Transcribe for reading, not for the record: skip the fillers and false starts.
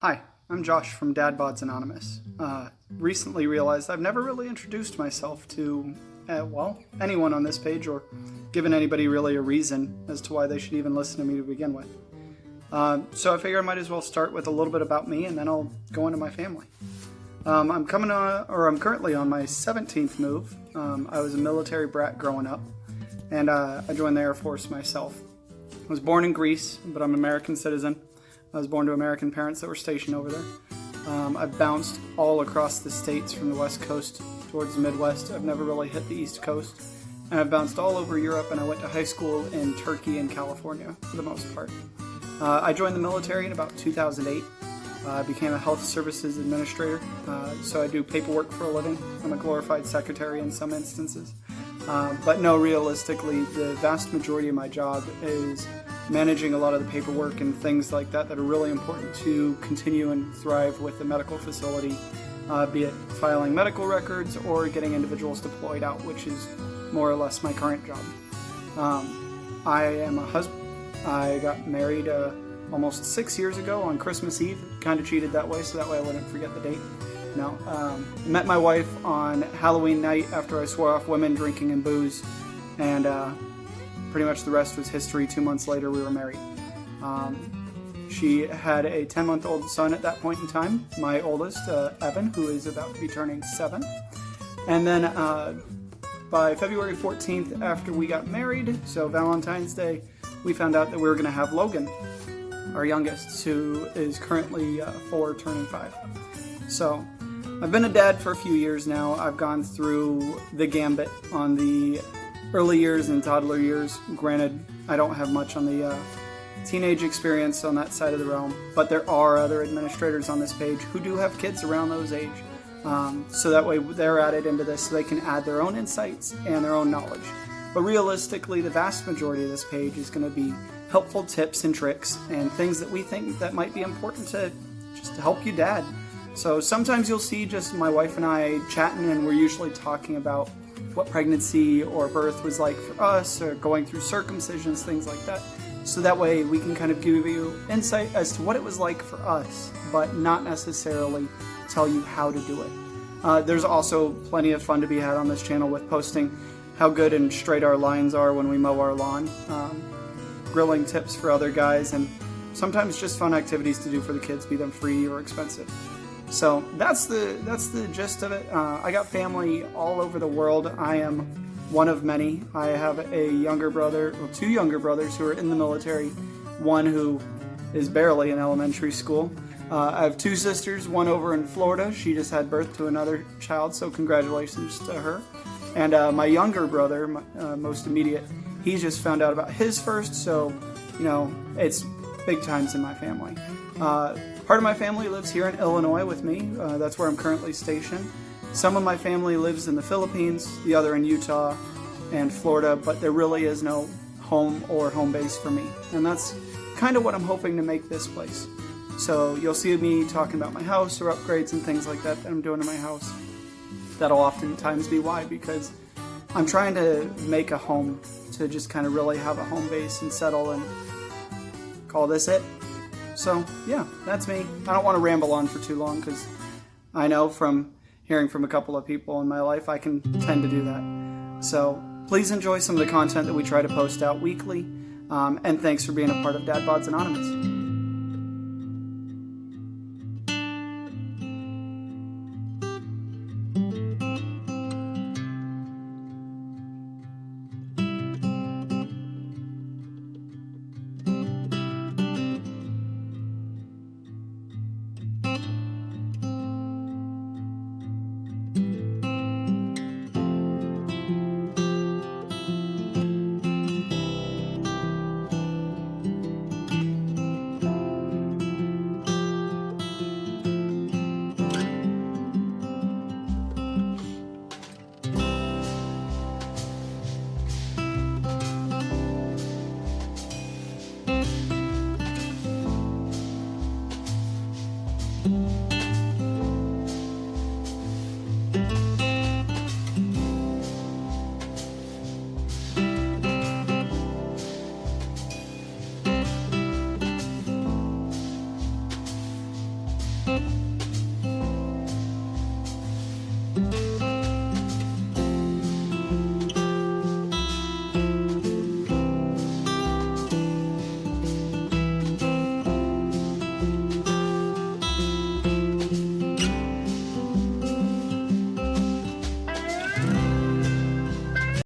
Hi, I'm Josh from DadBods Anonymous. Recently realized I've never really introduced myself to, anyone on this page or given anybody really a reason as to why they should even listen to me to begin with. So I figure I might as well start with a little bit about me and then I'll go into my family. I'm currently on my 17th move. I was a military brat growing up and I joined the Air Force myself. I was born in Greece, but I'm an American citizen. I was born to American parents that were stationed over there. I've bounced all across the states from the West Coast towards the Midwest. I've never really hit the East Coast. And I've bounced all over Europe, and I went to high school in Turkey and California for the most part. I joined the military in about 2008. I became a health services administrator, so I do paperwork for a living. I'm a glorified secretary in some instances. But no, realistically, the vast majority of my job is managing a lot of the paperwork and things like that that are really important to continue and thrive with the medical facility, be it filing medical records or getting individuals deployed out, which is more or less my current job. I am a husband. I got married almost 6 years ago on Christmas Eve. Kind of cheated that way, so that way I wouldn't forget the date. No, met my wife on Halloween night after I swore off women, drinking, and booze, and pretty much the rest was history. 2 months later, we were married. She had a 10-month-old son at that point in time, my oldest, Evan, who is about to be turning 7. And then by February 14th, after we got married, so Valentine's Day, we found out that we were going to have Logan, our youngest, who is currently 4, turning 5. So I've been a dad for a few years now. I've gone through the gambit on the early years and toddler years. Granted, I don't have much on the teenage experience on that side of the realm, but there are other administrators on this page who do have kids around those age. So that way they're added into this so they can add their own insights and their own knowledge. But realistically, the vast majority of this page is going to be helpful tips and tricks and things that we think that might be important to just to help you dad. So sometimes you'll see just my wife and I chatting, and we're usually talking about what pregnancy or birth was like for us, or going through circumcisions, things like that. So that way we can kind of give you insight as to what it was like for us, but not necessarily tell you how to do it. There's also plenty of fun to be had on this channel with posting how good and straight our lines are when we mow our lawn, grilling tips for other guys, and sometimes just fun activities to do for the kids, be them free or expensive. So that's the gist of it. I got family all over the world. I am one of many. I have a younger brother, well, 2 younger brothers who are in the military, one who is barely in elementary school. I have 2 sisters, one over in Florida. She just had birth to another child, so congratulations to her. And my younger brother, most immediate, he's just found out about his first, so, it's big times in my family. Part of my family lives here in Illinois with me. That's where I'm currently stationed. Some of my family lives in the Philippines, the other in Utah and Florida, but there really is no home or home base for me. And that's kind of what I'm hoping to make this place. So you'll see me talking about my house or upgrades and things like that I'm doing to my house. That'll oftentimes be why, because I'm trying to make a home, to just kind of really have a home base and settle and call this it. So, yeah, that's me. I don't want to ramble on for too long because I know from hearing from a couple of people in my life, I can tend to do that. So, please enjoy some of the content that we try to post out weekly. And thanks for being a part of DadBods Anonymous. Bye.